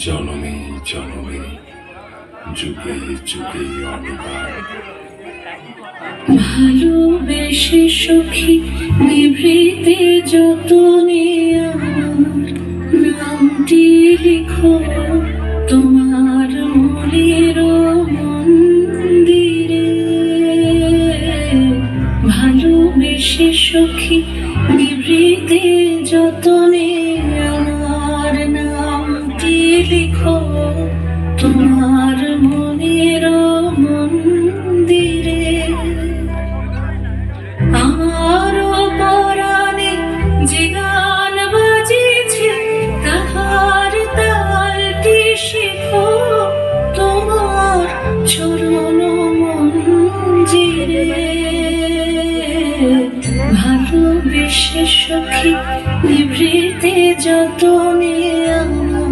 জনমে জনমে যুগে যুগে অনিবার। ভালোবেসে সখী বিভৃতে যতনে আমার নামটি লিখো তোমার মনের মন্দিরে। ভালোবেসে সখী বিভৃতে যতনে আমার নামটি লিখো তোমার মনের মন্দিরে। আমার পরাণে যে গান বাজিছে তাহার তালটি শেখো তোমার চরণ মঞ্জিরে। ভালোবেসে সখী নিভৃতে যতনে আমার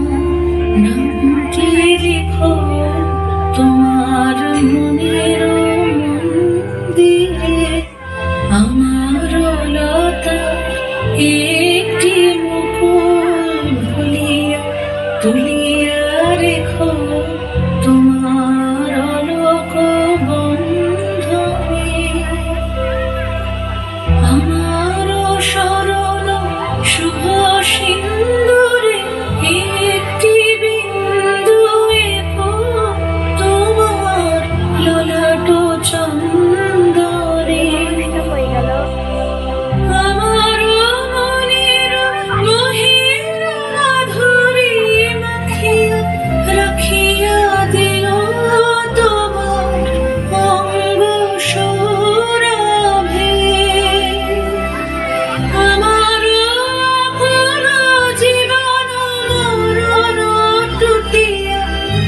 নামটি লিখো তোমার মনের মন্দিরে। আমার লতা একটি মুকুল ভুলিয়া তুলিয়া রেখো তোমার অলোক বন্ধনে। আমার সরল শুভ সিন্দুরে একটি বিন্দু এঁকো তোমার ললাট চন্দরে। আমার মনের মহির মাধুরী মাখিয়া রাখিয়া দিও তোমার অঙ্গ সৌরভে। আমার আপন জীবন মরণ টুটিয়া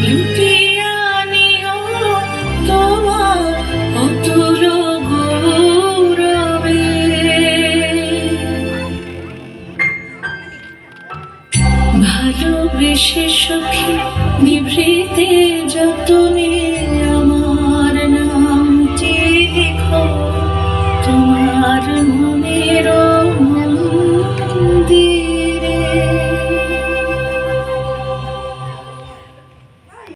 লুটিয়া নিও তোমার অতুল গৌরবে। ভালোবেসে সখী নিভৃতে যতনে